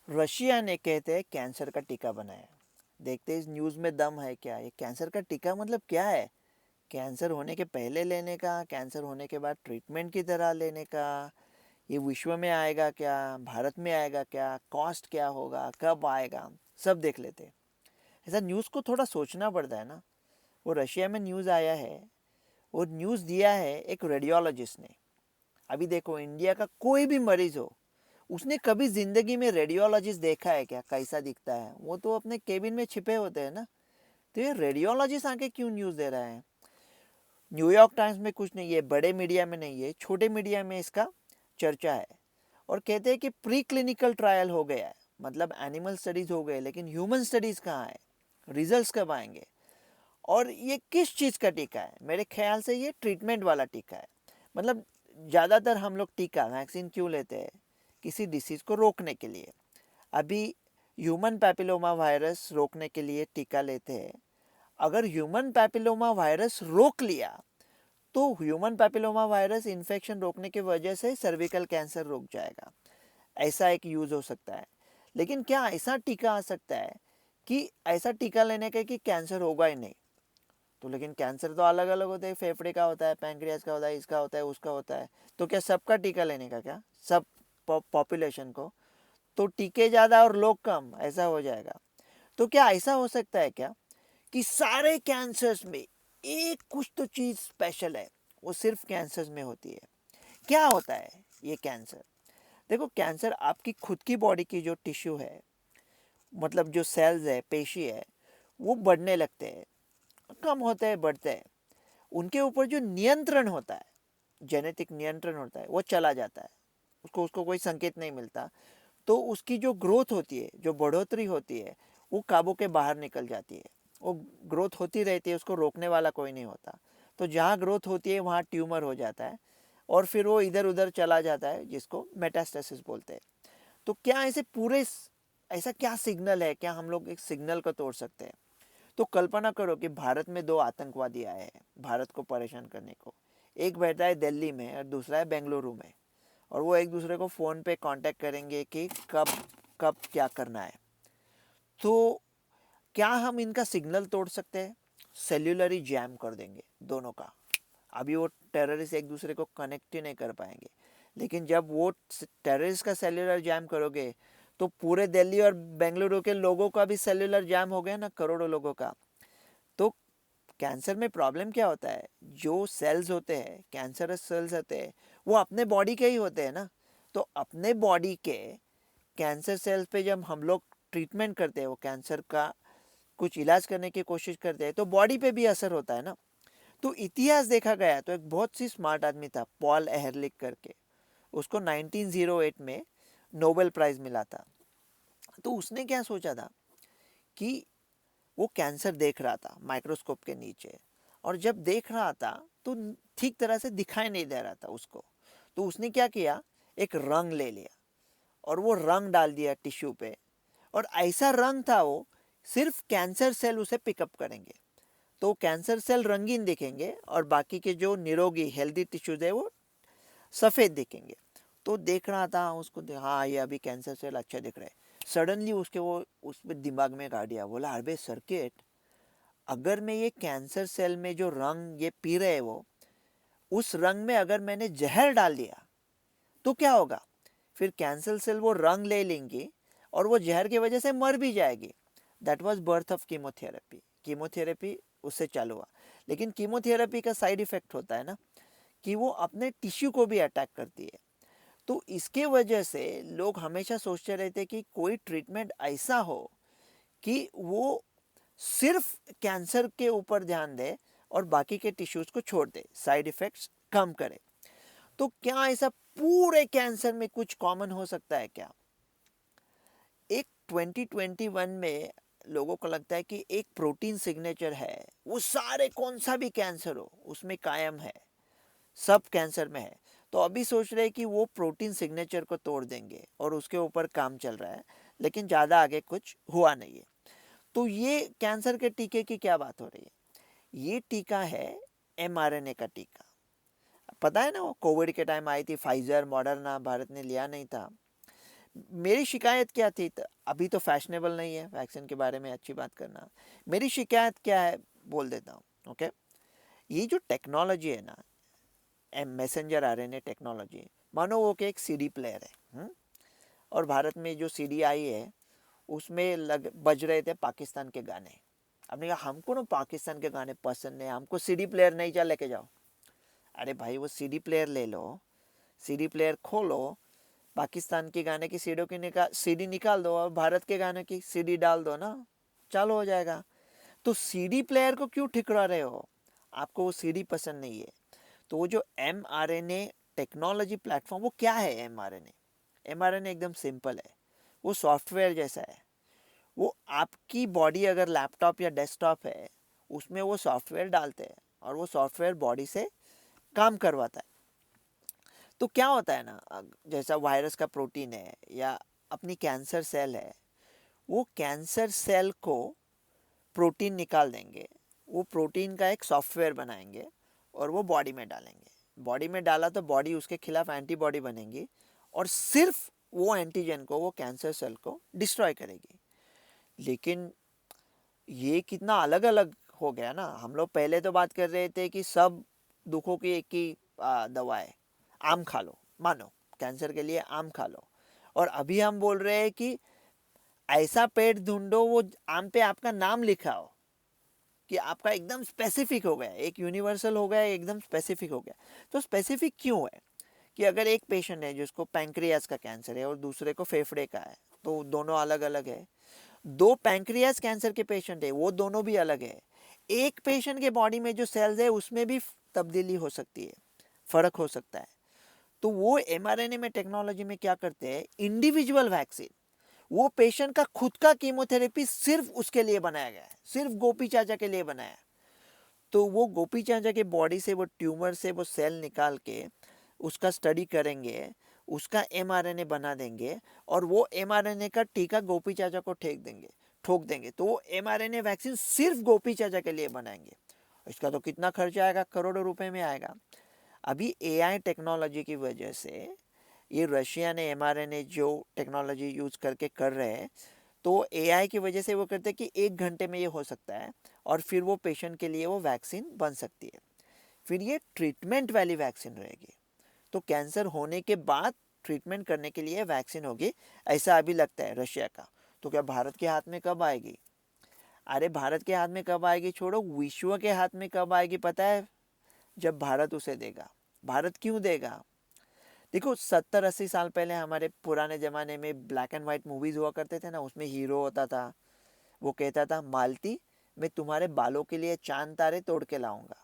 Russia ने कहते हैं कैंसर का टीका बनाया। देखते हैं इस न्यूज़ में दम है क्या। ये कैंसर का टीका मतलब क्या है? कैंसर होने के पहले लेने का, कैंसर होने के बाद ट्रीटमेंट की तरह लेने का? ये विश्व में आएगा क्या, भारत में आएगा क्या, कॉस्ट क्या होगा, कब आएगा, सब देख लेते हैं। ऐसा न्यूज़ को थोड़ा सोचना पड़ता है ना। वो रशिया में न्यूज़ आया है, वो न्यूज़ दिया है एक रेडियोलॉजिस्ट ने। अभी देखो, इंडिया का कोई भी मरीज हो, उसने कभी जिंदगी में रेडियोलॉजिस्ट देखा है क्या, कैसा दिखता है? वो तो अपने केबिन में छिपे होते हैं ना। तो ये रेडियोलॉजिस्ट आके क्यों न्यूज़ दे रहा है? न्यूयॉर्क टाइम्स में कुछ नहीं है, बड़े मीडिया में नहीं है, छोटे मीडिया में इसका चर्चा है। और कहते हैं कि प्री क्लिनिकल ट्रायल हो गया है, मतलब एनिमल स्टडीज हो गए, लेकिन ह्यूमन स्टडीज कहाँ है, रिजल्ट्स कब आएंगे? और ये किस चीज़ का टीका है? मेरे ख्याल से ये ट्रीटमेंट वाला टीका है। मतलब ज़्यादातर हम लोग टीका वैक्सीन क्यों लेते हैं? किसी डिसीज़ को रोकने के लिए। अभी ह्यूमन पैपिलोमा वायरस रोकने के लिए टीका लेते हैं। अगर ह्यूमन पैपिलोमा वायरस रोक लिया तो ह्यूमन पैपिलोमा वायरस इन्फेक्शन रोकने की वजह से सर्विकल कैंसर रुक जाएगा। ऐसा एक यूज़ हो सकता है। लेकिन क्या ऐसा टीका आ सकता है कि ऐसा टीका लेने का कि कैंसर होगा ही नहीं? तो लेकिन कैंसर तो अलग अलग होते हैं, फेफड़े का होता है, पैंक्रियाज का होता है, इसका होता है, उसका होता है। तो क्या सबका टीका लेने का क्या, सब पॉपुलेशन को? तो टीके ज़्यादा और लोग कम, ऐसा हो जाएगा। तो क्या ऐसा हो सकता है क्या कि सारे कैंसर्स में एक कुछ तो चीज़ स्पेशल है, वो सिर्फ कैंसर्स में होती है? क्या होता है ये कैंसर? देखो, कैंसर आपकी खुद की बॉडी की जो टिश्यू है, मतलब जो सेल्स है, पेशी है, वो बढ़ने लगते हैं, कम होते हैं, बढ़ते हैं। उनके ऊपर जो नियंत्रण होता है, जेनेटिक नियंत्रण होता है, वो चला जाता है। उसको उसको कोई संकेत नहीं मिलता। तो उसकी जो ग्रोथ होती है, जो बढ़ोतरी होती है, वो काबू के बाहर निकल जाती है। वो ग्रोथ होती रहती है, उसको रोकने वाला कोई नहीं होता। तो जहाँ ग्रोथ होती है वहाँ ट्यूमर हो जाता है और फिर वो इधर उधर चला जाता है, जिसको मेटास्टेसिस बोलते हैं। तो क्या ऐसे पूरे ऐसा क्या सिग्नल है, क्या हम लोग एक सिग्नल को तोड़ सकते हैं? तो कल्पना करो कि भारत में दो आतंकवादी आए हैं भारत को परेशान करने को। एक बैठा है दिल्ली में और दूसरा है बेंगलुरु में। और वो एक दूसरे को फ़ोन पे कांटेक्ट करेंगे कि कब कब क्या करना है। तो क्या हम इनका सिग्नल तोड़ सकते हैं? सेल्युलरी जैम कर देंगे दोनों का। अभी वो टेररिस्ट एक दूसरे को कनेक्ट ही नहीं कर पाएंगे। लेकिन जब वो टेररिस्ट का सेल्युलर जैम करोगे तो पूरे दिल्ली और बेंगलुरु के लोगों का भी सेल्युलर जैम हो गया ना, करोड़ों लोगों का। तो कैंसर में प्रॉब्लम क्या होता है? जो सेल्स होते हैं, कैंसरस सेल्स होते हैं, वो अपने बॉडी के ही होते हैं ना। तो अपने बॉडी के कैंसर सेल्स पे जब हम लोग ट्रीटमेंट करते हैं, वो कैंसर का कुछ इलाज करने की कोशिश करते हैं, तो बॉडी पे भी असर होता है ना। तो इतिहास देखा गया तो एक बहुत सी स्मार्ट आदमी था, पॉल एहरलिक करके। उसको 1908 में नोबेल प्राइज़ मिला था। तो उसने क्या सोचा था कि वो कैंसर देख रहा था माइक्रोस्कोप के नीचे, और जब देख रहा था तो ठीक तरह से दिखाई नहीं दे रहा था उसको। तो उसने क्या किया, एक रंग ले लिया और वो रंग डाल दिया टिश्यू पे। और ऐसा रंग था वो, सिर्फ कैंसर सेल उसे पिकअप करेंगे। तो कैंसर सेल रंगीन दिखेंगे और बाकी के जो निरोगी हेल्दी टिश्यूज है वो सफ़ेद दिखेंगे। तो देख रहा था उसको, हाँ ये अभी कैंसर सेल अच्छा दिख रहा है। सडनली उसके वो उसमें दिमाग में एक आइडिया, बोला अरे सर्किट, अगर मैं ये कैंसर सेल में जो रंग ये पी रहे वो, उस रंग में अगर मैंने जहर डाल दिया तो क्या होगा? फिर कैंसर सेल वो रंग ले लेंगी और वो जहर की वजह से मर भी जाएगी। That was birth of chemotherapy. Chemotherapy उससे चालू हुआ। लेकिन कीमोथेरेपी का साइड इफेक्ट होता है ना कि वो अपने टिश्यू को भी अटैक करती है। तो इसके वजह से लोग हमेशा सोचते रहते कि कोई ट्रीटमेंट ऐसा हो कि वो सिर्फ कैंसर के ऊपर ध्यान दे और बाकी के टिश्यूज को छोड़ दे, साइड इफेक्ट्स कम करे। तो क्या ऐसा पूरे कैंसर में कुछ कॉमन हो सकता है क्या? एक 2021 में लोगों को लगता है कि एक प्रोटीन सिग्नेचर है, वो सारे कौन सा भी कैंसर हो उसमें कायम है, सब कैंसर में है। तो अभी सोच रहे हैं कि वो प्रोटीन सिग्नेचर को तोड़ देंगे और उसके ऊपर काम चल रहा है, लेकिन ज़्यादा आगे कुछ हुआ नहीं है। तो ये कैंसर के टीके की क्या बात हो रही है? ये टीका है mRNA का टीका। पता है ना, वो कोविड के टाइम आई थी फाइजर मॉडर्ना, भारत ने लिया नहीं था। मेरी शिकायत क्या थी, तो अभी तो फैशनेबल नहीं है वैक्सीन के बारे में अच्छी बात करना। मेरी शिकायत क्या है बोल देता हूँ। ओके, ये जो टेक्नोलॉजी है ना, मैसेंजर आरएनए टेक्नोलॉजी, मानो वो कि एक सीडी प्लेयर है। और भारत में जो सीडी आई है उसमें बज रहे थे पाकिस्तान के गाने। हमने कहा हमको ना पाकिस्तान के गाने पसंद नहीं, हमको सीडी प्लेयर नहीं, जा लेके जाओ। अरे भाई वो सीडी प्लेयर ले लो, सीडी प्लेयर खोलो, पाकिस्तान के गाने की सीडी निकाल दो और भारत के गाने की सीडी डाल दो ना, चालू हो जाएगा। तो सीडी प्लेयर को क्यों ठिकरा रहे हो? आपको वो सीडी पसंद नहीं है। तो वो जो mRNA टेक्नोलॉजी प्लेटफॉर्म, वो क्या है mRNA एकदम सिंपल है, वो सॉफ्टवेयर जैसा है। वो आपकी बॉडी अगर लैपटॉप या डेस्कटॉप है, उसमें वो सॉफ्टवेयर डालते हैं और वो सॉफ्टवेयर बॉडी से काम करवाता है। तो क्या होता है ना, जैसा वायरस का प्रोटीन है या अपनी कैंसर सेल है, वो कैंसर सेल को प्रोटीन निकाल देंगे, वो प्रोटीन का एक सॉफ्टवेयर बनाएंगे और वो बॉडी में डालेंगे। बॉडी में डाला तो बॉडी उसके खिलाफ एंटीबॉडी बनेगी और सिर्फ वो एंटीजन को, वो कैंसर सेल को डिस्ट्रॉय करेगी। लेकिन ये कितना अलग अलग हो गया ना। हम लोग पहले तो बात कर रहे थे कि सब दुखों की एक ही दवा है, आम खा लो, मानो कैंसर के लिए आम खा लो। और अभी हम बोल रहे हैं कि ऐसा पेड़ ढूंढो वो आम पे आपका नाम लिखा हो, कि आपका एकदम स्पेसिफिक हो गया, एक यूनिवर्सल हो गया, एकदम स्पेसिफिक हो गया। तो स्पेसिफिक क्यों है कि अगर एक पेशेंट है जिसको पैंक्रियास का कैंसर है और दूसरे को फेफड़े का है, तो दोनों अलग अलग है। दो पैंक्रियास कैंसर के पेशेंट है, वो दोनों भी अलग है। एक पेशेंट के बॉडी में जो सेल्स है उसमें भी तब्दीली हो सकती है, फर्क हो सकता है। तो वो mRNA में टेक्नोलॉजी में क्या करते हैं, इंडिविजुअल वैक्सीन, वो पेशेंट का खुद का कीमोथेरेपी सिर्फ उसके लिए बनाया गया है, सिर्फ गोपी चाचा के लिए बनाया। तो वो गोपी चाचा के बॉडी से वो ट्यूमर से वो सेल निकाल के उसका स्टडी करेंगे, उसका mRNA बना देंगे और वो mRNA का टीका गोपी चाचा को ठोक देंगे। तो वो mRNA वैक्सीन सिर्फ गोपी चाचा के लिए बनाएंगे। इसका तो कितना खर्चा आएगा, करोड़ों रुपए में आएगा। अभी AI टेक्नोलॉजी की वजह से ये रशिया ने mRNA जो टेक्नोलॉजी यूज करके कर रहे हैं, तो AI की वजह से वो करते हैं कि 1 घंटे में ये हो सकता है और फिर वो पेशेंट के लिए वो वैक्सीन बन सकती है। फिर ये ट्रीटमेंट वाली वैक्सीन रहेगी। तो कैंसर होने के बाद ट्रीटमेंट करने के लिए वैक्सीन होगी, ऐसा अभी लगता है रशिया का। तो क्या भारत के हाथ में कब आएगी? अरे भारत के हाथ में कब आएगी छोड़ो, विश्व के हाथ में कब आएगी पता है? जब भारत उसे देगा। भारत क्यों देगा? देखो 70-80 साल पहले हमारे पुराने ज़माने में ब्लैक एंड वाइट मूवीज़ हुआ करते थे ना, उसमें हीरो होता था, वो कहता था मालती मैं तुम्हारे बालों के लिए चांद तारे तोड़ के लाऊंगा।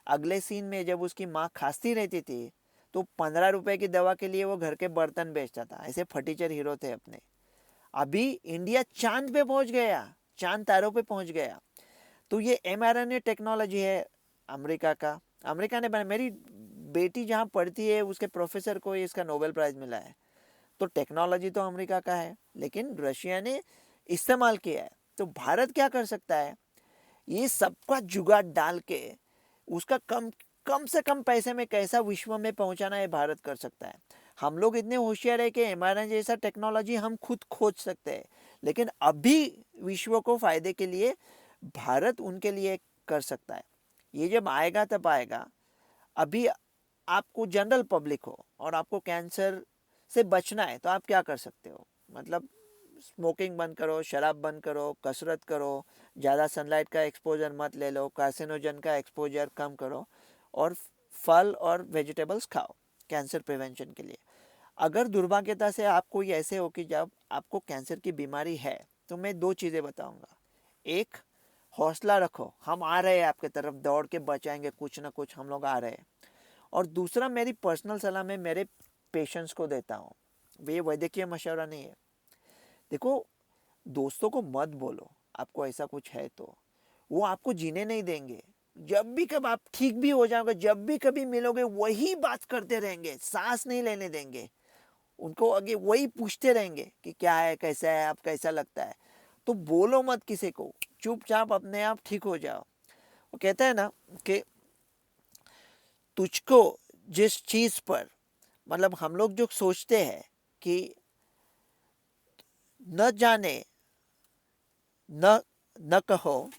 अगले सीन में जब उसकी माँ खांसती रहती थी तो 15 रुपए की दवा के लिए वो घर के बर्तन बेचता था। ऐसे फटीचर हीरो थे अपने। अभी इंडिया चांद पे पहुंच गया, चांद तारों पे पहुंच गया। तो ये mRNA टेक्नोलॉजी है अमेरिका का, अमेरिका ने बनाया। मेरी बेटी जहाँ पढ़ती है उसके प्रोफेसर को इसका नोबेल प्राइज़ मिला है। तो टेक्नोलॉजी तो अमेरिका का है, लेकिन रशिया ने इस्तेमाल किया है। तो भारत क्या कर सकता है, ये सबका जुगाड़ डाल के उसका कम कम से कम पैसे में कैसा विश्व में पहुंचाना है भारत कर सकता है। हम लोग इतने होशियार है कि mRNA जैसा टेक्नोलॉजी हम खुद खोज सकते हैं, लेकिन अभी विश्व को फायदे के लिए भारत उनके लिए कर सकता है। ये जब आएगा तब आएगा। अभी आपको जनरल पब्लिक हो और आपको कैंसर से बचना है तो आप क्या कर सकते हो, मतलब स्मोकिंग बंद करो, शराब बंद करो, कसरत करो, ज़्यादा सनलाइट का एक्सपोजर मत ले लो, कार्सिनोजन का एक्सपोजर कम करो और फल और वेजिटेबल्स खाओ कैंसर प्रिवेंशन के लिए। अगर दुर्भाग्यता से आप कोई ऐसे हो कि जब आपको कैंसर की बीमारी है, तो मैं 2 चीज़ें बताऊंगा। एक, हौसला रखो, हम आ रहे हैं आपके तरफ, दौड़ के बचाएंगे, कुछ ना कुछ हम लोग आ रहे हैं। और दूसरा, मेरी पर्सनल सलाह मैं मेरे पेशेंट्स को देता हूँ, ये वैद्यकीय मशवरा नहीं है। देखो, दोस्तों को मत बोलो आपको ऐसा कुछ है, तो वो आपको जीने नहीं देंगे। जब भी कब आप ठीक भी हो जाओगे, जब भी कभी मिलोगे वही बात करते रहेंगे, सांस नहीं लेने देंगे। उनको आगे वही पूछते रहेंगे कि क्या है, कैसा है, आप कैसा लगता है। तो बोलो मत किसी को, चुपचाप अपने आप ठीक हो जाओ। वो कहते हैं ना कि तुझको जिस चीज़ पर, मतलब हम लोग जो सोचते हैं कि न जाने, न न कहो,